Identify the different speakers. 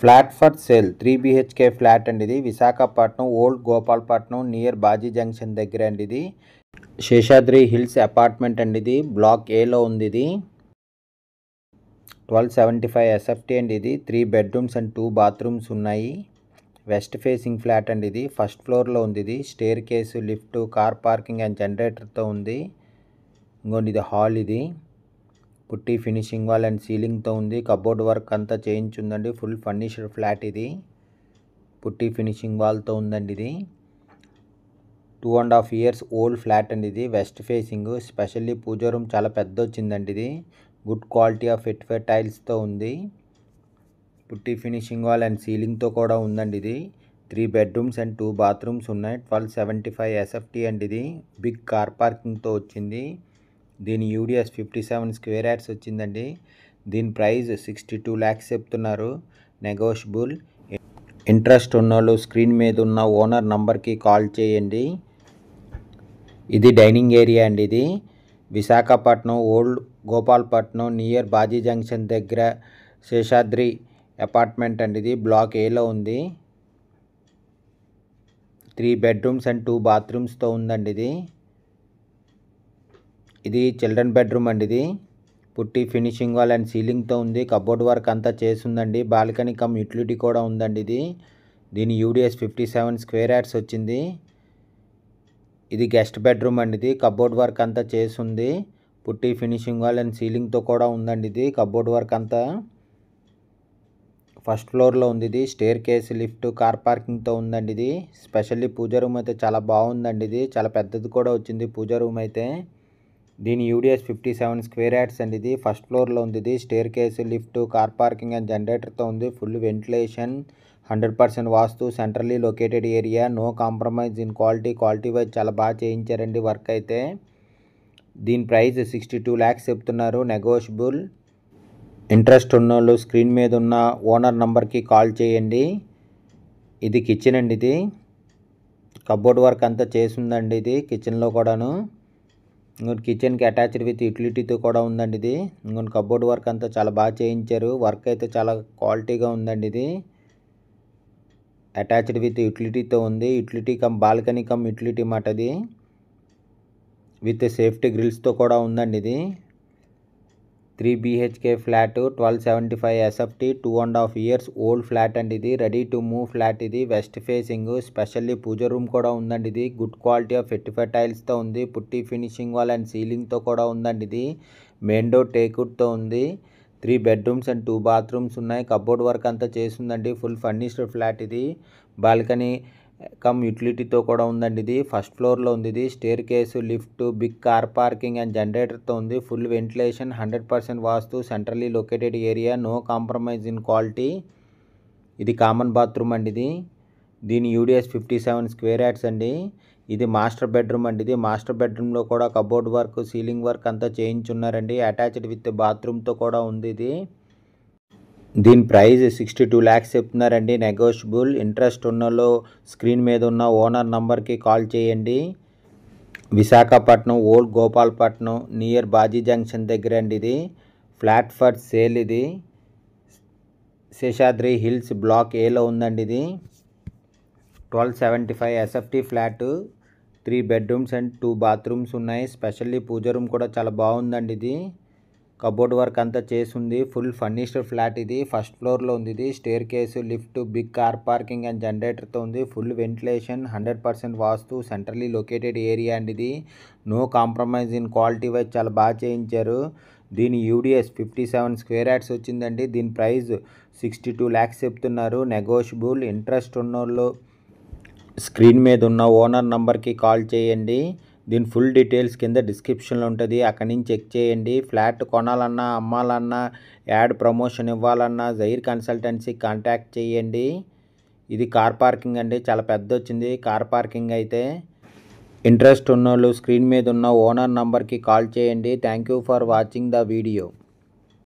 Speaker 1: Flat for sale 3 BHK flat అండి ఇది. Visakhapatnam old Gopalapatnam near Baji junction దగ్గర అండి ఇది. శేషాద్రి హిల్స్ అపార్ట్మెంట్ అండి ఇది. బ్లాక్ ఏలో ఉంది ఇది. 1275 SFT అండి ఇది. 3 బెడ్రూమ్స్ అండ్ 2 బాత్రూమ్స్ ఉన్నాయి. వెస్ట్ ఫేసింగ్ ఫ్లాట్ అండి ఇది. ఫస్ట్ ఫ్లోర్లో ఉంది ఇది. Staircase, lift, car parking and జనరేటర్తో ఉంది. ఇంకోండి ఇది హాల్ ఇది. పుట్టి ఫినిషింగ్ వాల్ అండ్ సీలింగ్తో ఉంది. కబోర్డ్ వర్క్ అంతా చేయించుందండి. ఫుల్ ఫర్నిష్డ్ ఫ్లాట్ ఇది. పుట్టి ఫినిషింగ్ వాల్తో ఉందండి ఇది. 2.5 years ఓల్డ్ ఫ్లాట్ అండి ఇది. West facing. Specially puja room చాలా పెద్ద వచ్చిందండి ఇది. గుడ్ క్వాలిటీ ఆఫ్ ఫిట్వేర్ టైల్స్తో ఉంది. పుట్టి ఫినిషింగ్ వాల్ అండ్ సీలింగ్తో కూడా ఉందండి ఇది. 3 bedrooms అండ్ 2 bathrooms ఉన్నాయి. 1275 SFT అండి ఇది. బిగ్ కార్ పార్కింగ్తో వచ్చింది. దీని యూడిఎస్ 57 square yards వచ్చిందండి. దీని ప్రైస్ 62 lakhs చెప్తున్నారు. నెగోషియబుల్. ఇంట్రెస్ట్ ఉన్నోళ్ళు స్క్రీన్ మీద ఉన్న ఓనర్ నంబర్కి కాల్ చేయండి. ఇది డైనింగ్ ఏరియా అండి ఇది. Visakhapatnam old Gopalapatnam near Baji junction దగ్గర శేషాద్రి అపార్ట్మెంట్ అండి ఇది. బ్లాక్ ఏలో ఉంది. 3 bedrooms అండ్ 2 bathrooms ఉందండి ఇది. ఇది చిల్డ్రన్ బెడ్రూమ్ అండి ఇది. పుట్టి ఫినిషింగ్ వాల్ అండ్ సీలింగ్తో ఉంది. కబోర్డ్ వర్క్ అంతా చేసిందండి. బాల్కనీ కమ్ యూటిలిటీ కూడా ఉందండి ఇది. దీని యూడిఎస్ 57 square yards వచ్చింది. ఇది గెస్ట్ బెడ్రూమ్ అండి ఇది. కబోర్డ్ వర్క్ అంతా చేసింది. పుట్టి ఫినిషింగ్ వాల్ అండ్ సీలింగ్తో కూడా ఉందండి ఇది. కబోర్డ్ వర్క్ అంతా ఫస్ట్ ఫ్లోర్లో ఉంది ఇది. స్టేర్ కేసు, లిఫ్ట్, కార్ పార్కింగ్తో ఉందండి ఇది. స్పెషల్లీ పూజ రూమ్ అయితే చాలా బాగుందండి ఇది. చాలా పెద్దది కూడా వచ్చింది పూజ రూమ్ అయితే. దీని యూడిఎస్ 57 square yards అండి ఇది. ఫస్ట్ ఫ్లోర్లో ఉంది ఇది. Staircase, lift, car parking and జనరేటర్తో ఉంది. Full ventilation, 100% vastu, centrally located area, no compromise in quality wise చాలా బాగా చేయించారండి వర్క్ అయితే. దీని ప్రైస్ 62 lakhs చెప్తున్నారు. నెగోషియబుల్. ఇంట్రెస్ట్ ఉన్నోళ్ళు స్క్రీన్ మీద ఉన్న ఓనర్ నంబర్కి కాల్ చేయండి. ఇది కిచెన్ అండి ఇది. కబోర్డ్ వర్క్ అంతా చేసిందండి ఇది. కిచెన్లో కూడాను. ఇంకోటి కిచెన్కి అటాచ్డ్ విత్ యూటిలిటీతో కూడా ఉందండి ఇది. ఇంకోటి కబోర్డ్ వర్క్ అంతా చాలా బాగా చేయించారు. వర్క్ అయితే చాలా క్వాలిటీగా ఉందండి ఇది. అటాచ్డ్ విత్ యూటిలిటీతో ఉంది. Utility come balcony come utility మాట ఇది. విత్ సేఫ్టీ గ్రిల్స్తో కూడా ఉందండి ఇది. 3 BHK flat 1275 SFT 2.5 years old flat అండి ఇది. రెడీ టు మూవ్ ఫ్లాట్ ఇది. West facing. Specially puja room కూడా ఉందండి ఇది. గుడ్ క్వాలిటీ ఆఫ్ ఫిట్వేర్ టైల్స్తో ఉంది. పుట్టి ఫినిషింగ్ వాల్ అండ్ సీలింగ్తో కూడా ఉందండి ఇది. మెయిన్ డోర్ టేక్వుడ్తో ఉంది. 3 bedrooms అండ్ 2 bathrooms ఉన్నాయి. కబోర్డ్ వర్క్ అంతా చేసిందండి. ఫుల్ ఫర్నిష్డ్ ఫ్లాట్ ఇది. బాల్కనీ కమ్ యూటిలిటీతో కూడా ఉందండి ఇది. ఫస్ట్ ఫ్లోర్లో ఉంది ఇది. Staircase, lift, big car parking and జనరేటర్తో ఉంది. Full ventilation, 100% vastu, centrally located area, no compromise in quality. ఇది కామన్ బాత్రూమ్ అండి ఇది. దీని యూడిఎస్ 57 square yards అండి. ఇది మాస్టర్ బెడ్రూమ్ అండి ఇది. మాస్టర్ బెడ్రూమ్లో కూడా కబోర్డ్ వర్క్, సీలింగ్ వర్క్ అంతా చేయించున్నారండి. అటాచ్డ్ విత్ బాత్రూమ్తో కూడా ఉంది ఇది. దీని ప్రైస్ 62 lakhs చెప్తున్నారండి. నెగోషియబుల్. ఇంట్రెస్ట్ ఉన్నోళ్ళు స్క్రీన్ మీద ఉన్న ఓనర్ నంబర్కి కాల్ చేయండి. Visakhapatnam old Gopalapatnam near Baji junction దగ్గర అండి ఇది. ఫ్లాట్ ఫర్ సేల్ ఇది. శేషాద్రి హిల్స్ బ్లాక్ ఏలో ఉందండి ఇది. 1275 SFT flat. 3 bedrooms and 2 bathrooms ఉన్నాయి. స్పెషల్లీ పూజ రూమ్ కూడా చాలా బాగుందండి ఇది. కబోర్డ్ వర్క్ అంతా చేసింది. ఫుల్ ఫర్నిష్డ్ ఫ్లాట్ ఇది. ఫస్ట్ ఫ్లోర్లో ఉంది ఇది. Staircase, lift, big car parking and జనరేటర్తో ఉంది. Full ventilation, 100% vastu, centrally located area అండి ఇది. No compromise in quality wise చాలా బాగా చేయించారు. దీని యూడిఎస్ 57 square yards వచ్చిందండి. దీని ప్రైస్ 62 lakhs చెప్తున్నారు. నెగోషియబుల్. ఇంట్రెస్ట్ ఉన్నోళ్ళు స్క్రీన్ మీద ఉన్న ఓనర్ నంబర్కి కాల్ చేయండి. దీని ఫుల్ డీటెయిల్స్ కింద డిస్క్రిప్షన్లో ఉంటుంది. అక్కడి నుంచి చెక్ చేయండి. ఫ్లాట్ కొనాలన్నా, అమ్మాలన్నా, యాడ్ ప్రమోషన్ ఇవ్వాలన్నా జైర్ కన్సల్టెన్సీ కాంటాక్ట్ చేయండి. ఇది కార్ పార్కింగ్ అండి. చాలా పెద్ద వచ్చింది కార్ పార్కింగ్ అయితే. ఇంట్రెస్ట్ ఉన్నోళ్ళు స్క్రీన్ మీద ఉన్న ఓనర్ నంబర్కి కాల్ చేయండి. Thank you for watching the video.